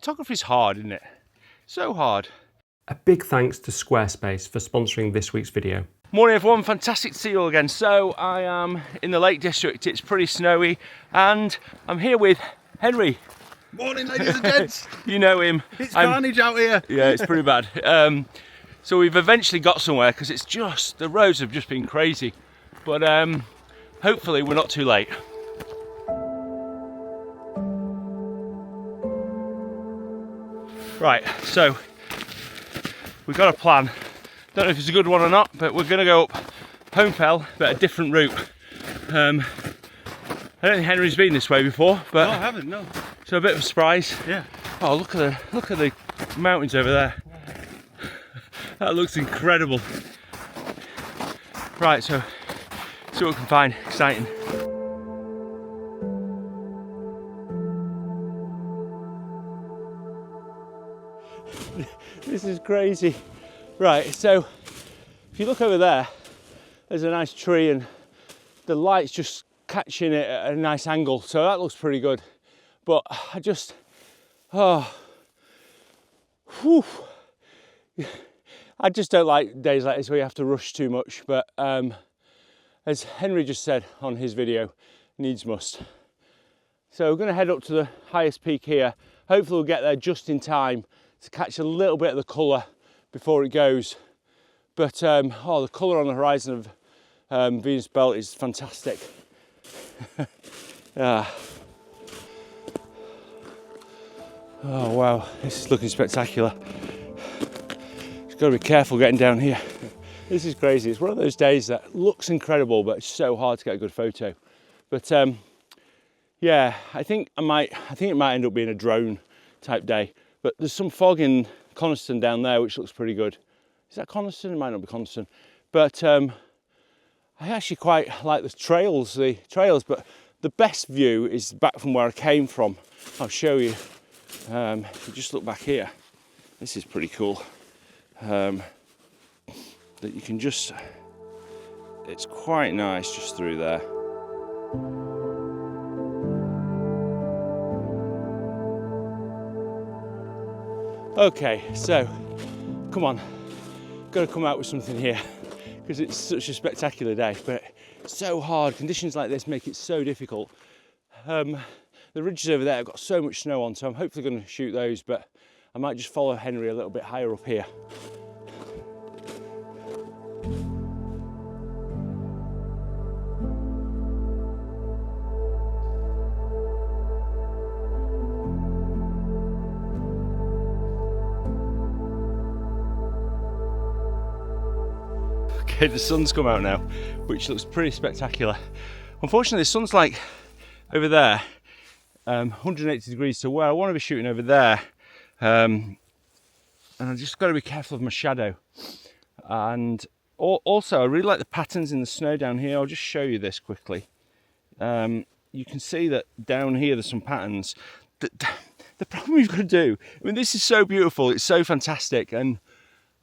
Photography's hard, isn't it? So hard. A big thanks to Squarespace for sponsoring this week's video. Morning everyone, fantastic to see you all again. So I am in the Lake District, it's pretty snowy, and I'm here with Henry. Morning ladies and gents. You know him. It's carnage out here. Yeah, it's pretty bad. So we've eventually got somewhere because it's just, the roads have just been crazy. But hopefully we're not too late. Right, so we've got a plan. Don't know if it's a good one or not, but we're going to go up Homefell, but a different route. I don't think Henry's been this way before, but No, I haven't. No. So a bit of a surprise. Yeah. Oh, look at the mountains over there. That looks incredible. Right, so see what we can find. Exciting. This is crazy. Right, so if you look over there, there's a nice tree and the light's just catching it at a nice angle, so that looks pretty good. But I just, I just don't like days like this where you have to rush too much. But as Henry just said on his video, needs must. So we're going to head up to the highest peak here. Hopefully we'll get there just in time to catch a little bit of the colour before it goes. But the colour on the horizon of Venus Belt is fantastic. Oh wow, this is looking spectacular. Just got to be careful getting down here. This is crazy. It's one of those days that looks incredible, but it's so hard to get a good photo. But yeah, I think it might end up being a drone type day. But there's some fog in Coniston down there, which looks pretty good. Is that Coniston? It might not be Coniston. But I actually quite like the trails, but the best view is back from where I came from. I'll show you. If you just look back here, this is pretty cool. That you can just, it's quite nice just through there. Okay, so come on, got to come out with something here because it's such a spectacular day, but it's so hard. Conditions like this make it so difficult. The ridges over there have got so much snow on, so I'm hopefully going to shoot those, but I might just follow Henry a little bit higher up here. Okay, the sun's come out now, which looks pretty spectacular. Unfortunately, the sun's like over there, 180 degrees to where I want to be shooting over there. And I just got to be careful of my shadow. And also, I really like the patterns in the snow down here. I'll just show you this quickly. You can see that down here there's some patterns. The problem we've got to do, I mean, this is so beautiful, it's so fantastic, and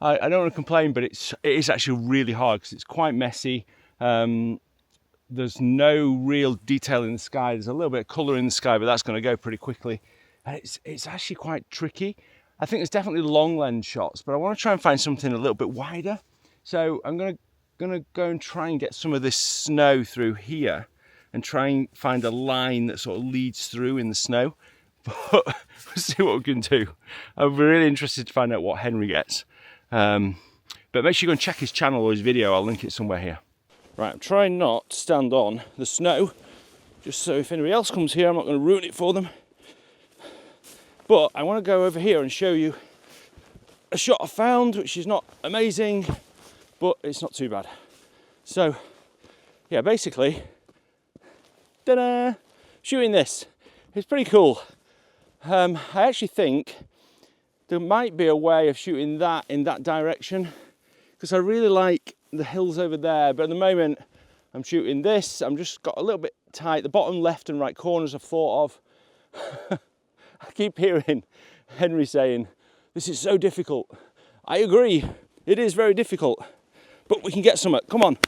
I don't want to complain, but it is actually really hard because it's quite messy. There's no real detail in the sky. There's a little bit of colour in the sky, but that's going to go pretty quickly. And it's actually quite tricky. I think there's definitely long lens shots, but I want to try and find something a little bit wider. So I'm going to go and try and get some of this snow through here and try and find a line that sort of leads through in the snow. But we'll see what we can do. I'm really interested to find out what Henry gets. But make sure you go and check his channel or his video. I'll link it somewhere here. Right, I'm trying not to stand on the snow, just so if anybody else comes here, I'm not going to ruin it for them. But I want to go over here and show you a shot I found, which is not amazing, but it's not too bad. So, yeah, basically, ta-da! Shooting this. It's pretty cool. I actually think there might be a way of shooting that in that direction, because I really like the hills over there, but at the moment I'm shooting this. I'm just got a little bit tight. The bottom left and right corners I've thought of. I keep hearing Henry saying, this is so difficult. I agree, it is very difficult, but we can get some. Come on.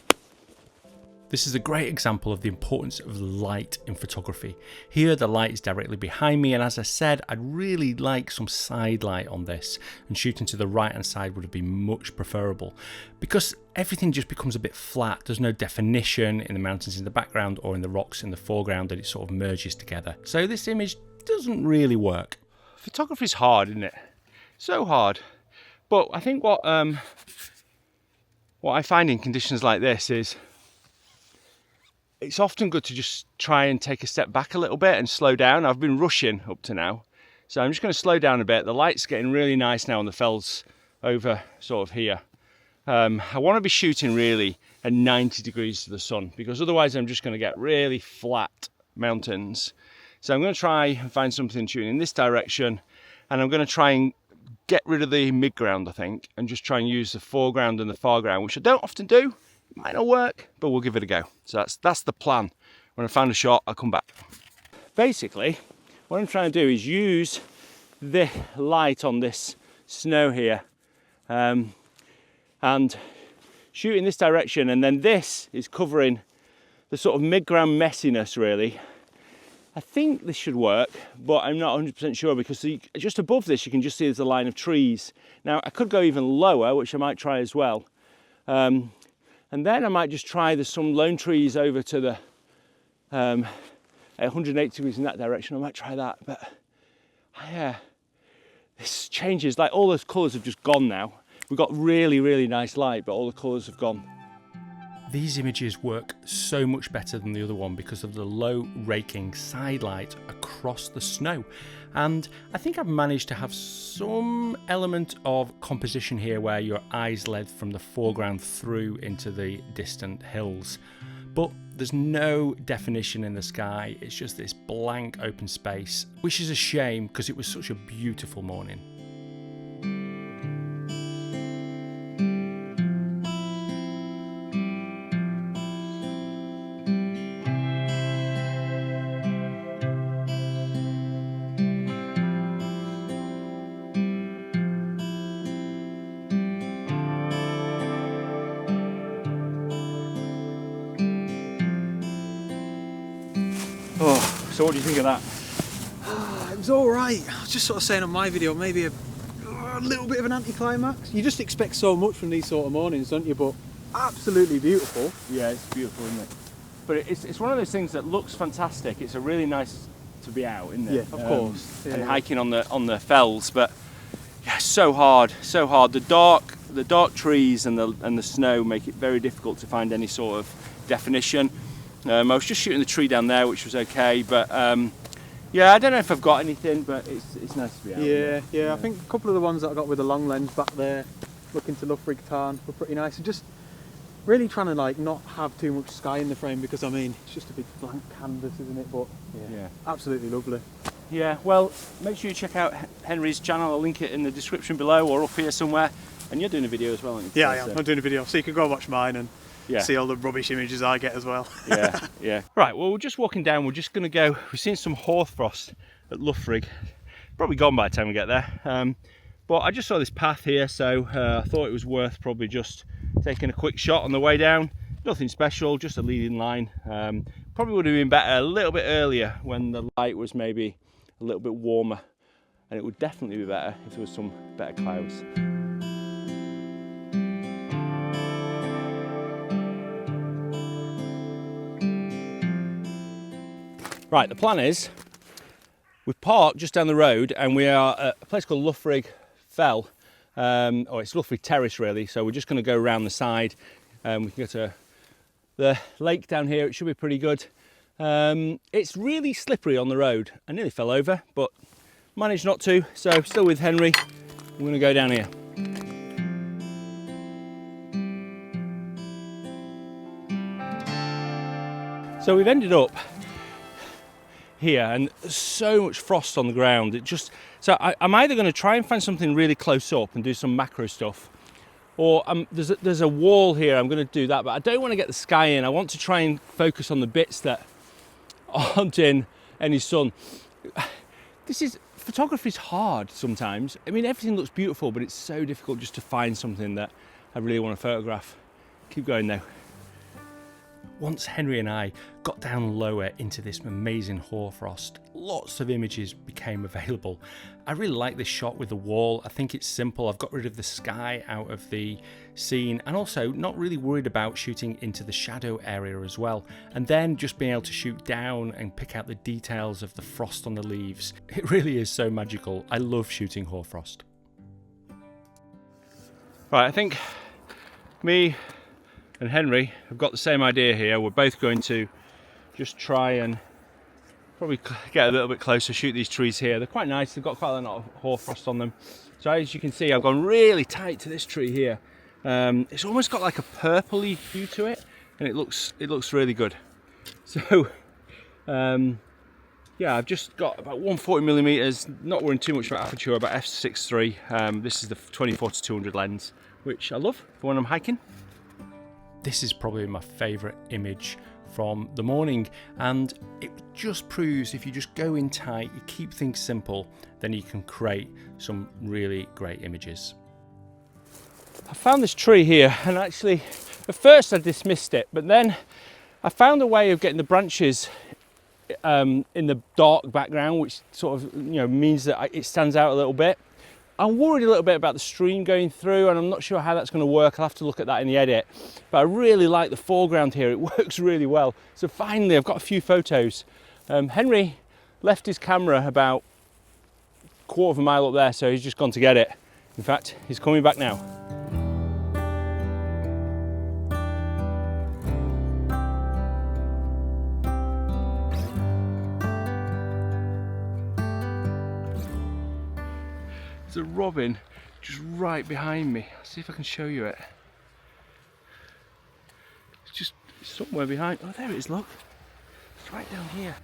This is a great example of the importance of light in photography. Here the light is directly behind me, and as I said, I'd really like some side light on this, and shooting to the right hand side would have been much preferable because everything just becomes a bit flat. There's no definition in the mountains in the background or in the rocks in the foreground, and it sort of merges together. So this image doesn't really work. Photography's hard, isn't it? So hard. But I think what I find in conditions like this is it's often good to just try and take a step back a little bit and slow down. I've been rushing up to now, so I'm just going to slow down a bit. The light's getting really nice now on the fells over sort of here. I want to be shooting really at 90 degrees to the sun, because otherwise I'm just going to get really flat mountains. So I'm going to try and find something shooting in this direction, and I'm going to try and get rid of the mid-ground, I think, and just try and use the foreground and the foreground, which I don't often do. It might not work, but we'll give it a go. So that's the plan. When I find a shot, I'll come back. Basically, what I'm trying to do is use the light on this snow here and shoot in this direction, and then this is covering the sort of mid-ground messiness, really. I think this should work, but I'm not 100% sure, because just above this you can just see there's a line of trees. Now I could go even lower, which I might try as well. And then I might just try there's some lone trees over to the at 180 degrees in that direction. I might try that, but yeah, this changes. Like, all those colours have just gone now. We've got really, really nice light, but all the colours have gone. These images work so much better than the other one because of the low raking side light across the snow. And I think I've managed to have some element of composition here where your eyes led from the foreground through into the distant hills. But there's no definition in the sky, it's just this blank open space, which is a shame because it was such a beautiful morning. Oh, so what do you think of that? It was all right. I was just sort of saying on my video, maybe a little bit of an anticlimax. You just expect so much from these sort of mornings, don't you? But absolutely beautiful. Yeah, it's beautiful, isn't it? But it's one of those things that looks fantastic. It's a really nice to be out, isn't it? Yeah, of course. And hiking on the fells, but yeah, so hard, so hard. The dark trees and the snow make it very difficult to find any sort of definition. I was just shooting the tree down there, which was okay, but yeah, I don't know if I've got anything, but it's nice to be out. Yeah. I think a couple of the ones that I got with the long lens back there, looking to Loughrig Tarn, were pretty nice. And just really trying to like not have too much sky in the frame, because I mean it's just a big blank canvas, isn't it? But yeah, absolutely lovely. Yeah, well, make sure you check out Henry's channel. I'll link it in the description below or up here somewhere. And you're doing a video as well, aren't you? Yeah, I am. I'm doing a video, so you can go and watch mine and yeah, see all the rubbish images I get as well. yeah. Right, well, we're just walking down. We're just going to go. We've seen some hoarfrost at Loughrig. Probably gone by the time we get there. But I just saw this path here, so I thought it was worth probably just taking a quick shot on the way down. Nothing special, just a leading line. Probably would have been better a little bit earlier when the light was maybe a little bit warmer, and it would definitely be better if there was some better clouds. Right, the plan is we've parked just down the road and we are at a place called Loughrig Fell, or it's Loughrig Terrace really, so we're just going to go around the side. We can go to the lake down here. It should be pretty good. It's really slippery on the road. I nearly fell over, but managed not to, so still with Henry. I'm going to go down here. So we've ended up here, and there's so much frost on the ground. I'm either going to try and find something really close up and do some macro stuff, or there's a wall here. I'm going to do that, but I don't want to get the sky in. I want to try and focus on the bits that aren't in any sun. Photography's hard sometimes. I mean, everything looks beautiful, but it's so difficult just to find something that I really want to photograph. Keep going though. once Henry and I got down lower into this amazing hoarfrost, lots of images became available. I really like this shot with the wall. I think it's simple. I've got rid of the sky out of the scene, and also not really worried about shooting into the shadow area as well. And then just being able to shoot down and pick out the details of the frost on the leaves. It really is so magical. I love shooting hoarfrost. Right, I think me and Henry have got the same idea here. We're both going to just try and probably get a little bit closer, shoot these trees here. They're quite nice, they've got quite a lot of hoarfrost on them. So as you can see, I've gone really tight to this tree here. It's almost got like a purpley hue to it, and it looks really good. So yeah, I've just got about 140mm, not worrying too much about aperture, about f6.3. This is the 24-200 lens, which I love for when I'm hiking. This is probably my favourite image from the morning, and it just proves if you just go in tight, you keep things simple, then you can create some really great images. I found this tree here, and actually at first I dismissed it, but then I found a way of getting the branches in the dark background, which sort of means that it stands out a little bit. I'm worried a little bit about the stream going through, and I'm not sure how that's going to work. I'll have to look at that in the edit, but I really like the foreground here. It works really well. So finally I've got a few photos. Henry left his camera about a quarter of a mile up there, so he's just gone to get it. In fact, he's coming back now. There's a robin just right behind me. I'll see if I can show you it. It's just somewhere behind. Oh, there it is, look. It's right down here.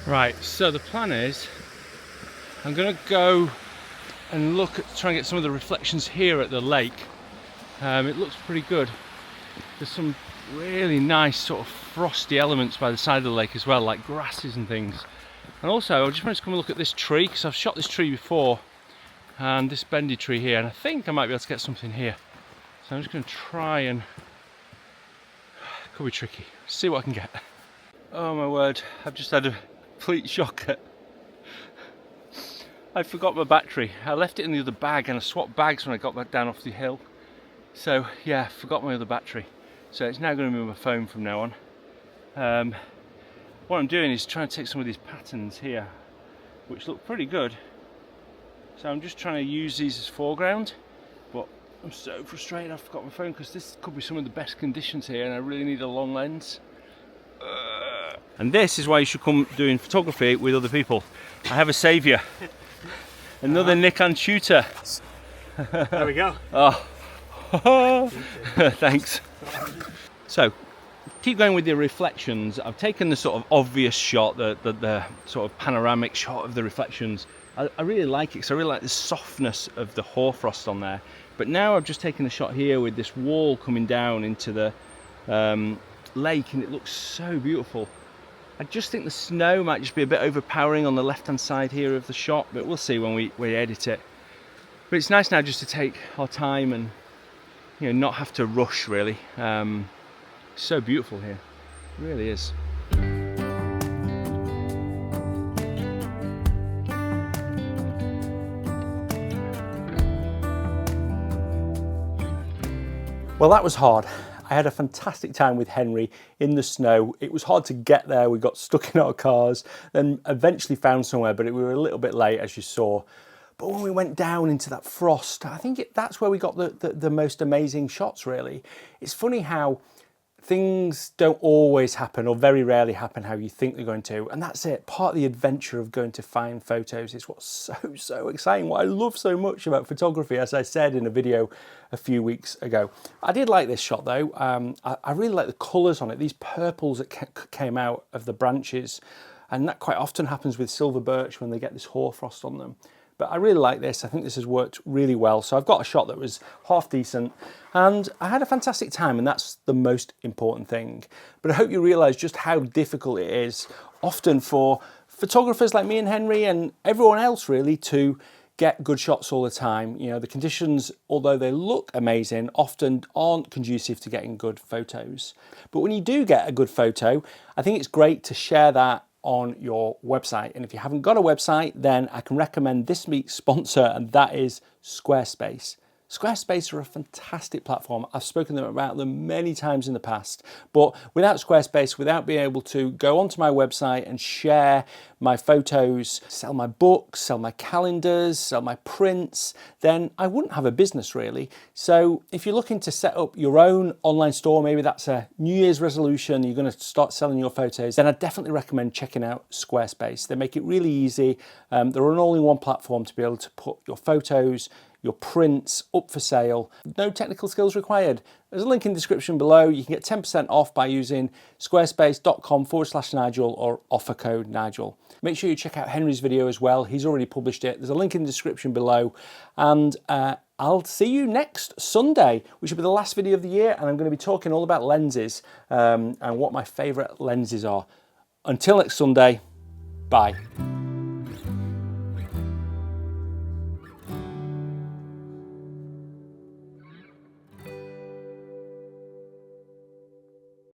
Right, so the plan is I'm going to go and look at try and get some of the reflections here at the lake. It looks pretty good. There's some really nice sort of frosty elements by the side of the lake as well, like grasses and things. And also I just wanted to come and look at this tree, because I've shot this tree before, and this bendy tree here, and I think I might be able to get something here. So I'm just going to try, and could be tricky. See what I can get. Oh my word, I've just had a complete shocker. I forgot my battery. I left it in the other bag, and I swapped bags when I got back down off the hill. So yeah, forgot my other battery. So it's now going to be my phone from now on. What I'm doing is trying to take some of these patterns here, which look pretty good. So I'm just trying to use these as foreground, but I'm so frustrated I forgot my phone, because this could be some of the best conditions here, and I really need a long lens. And this is why you should come doing photography with other people. I have a saviour. Another Nikon shooter. There we go. Oh, thanks. So, keep going with the reflections. I've taken the sort of obvious shot, the sort of panoramic shot of the reflections. I really like it, because I really like the softness of the hoarfrost on there. But now I've just taken a shot here with this wall coming down into the lake, and it looks so beautiful. I just think the snow might just be a bit overpowering on the left-hand side here of the shot, but we'll see when we edit it. But it's nice now just to take our time and not have to rush really. It's so beautiful here, it really is. Well, that was hard. I had a fantastic time with Henry in the snow. It was hard to get there. We got stuck in our cars, then eventually found somewhere, but we were a little bit late, as you saw. But when we went down into that frost, I think that's where we got the most amazing shots, really. It's funny how things don't always happen, or very rarely happen how you think they're going to, and that's it. Part of the adventure of going to find photos is what's so exciting. What I love so much about photography, as I said in a video a few weeks ago. I did like this shot though. I really like the colours on it, these purples that came out of the branches, and that quite often happens with silver birch when they get this hoarfrost on them. But I really like this. I think this has worked really well. So I've got a shot that was half decent and I had a fantastic time, and that's the most important thing. But I hope you realise just how difficult it is often for photographers like me and Henry and everyone else really to get good shots all the time. You know, the conditions, although they look amazing, often aren't conducive to getting good photos. But when you do get a good photo, I think it's great to share that on your website. And if you haven't got a website, then I can recommend this week's sponsor, and that is Squarespace. Squarespace are a fantastic platform. I've spoken about them many times in the past, but without Squarespace, without being able to go onto my website and share my photos, sell my books, sell my calendars, sell my prints, then I wouldn't have a business really. So if you're looking to set up your own online store, maybe that's a New Year's resolution, you're going to start selling your photos, then I definitely recommend checking out Squarespace. They make it really easy. They're an all-in-one platform to be able to put your photos, your prints up for sale. No technical skills required. There's a link in the description below. You can get 10% off by using squarespace.com/Nigel or offer code Nigel. Make sure you check out Henry's video as well. He's already published it. There's a link in the description below. And I'll see you next Sunday, which will be the last video of the year. And I'm going to be talking all about lenses and what my favorite lenses are. Until next Sunday, bye.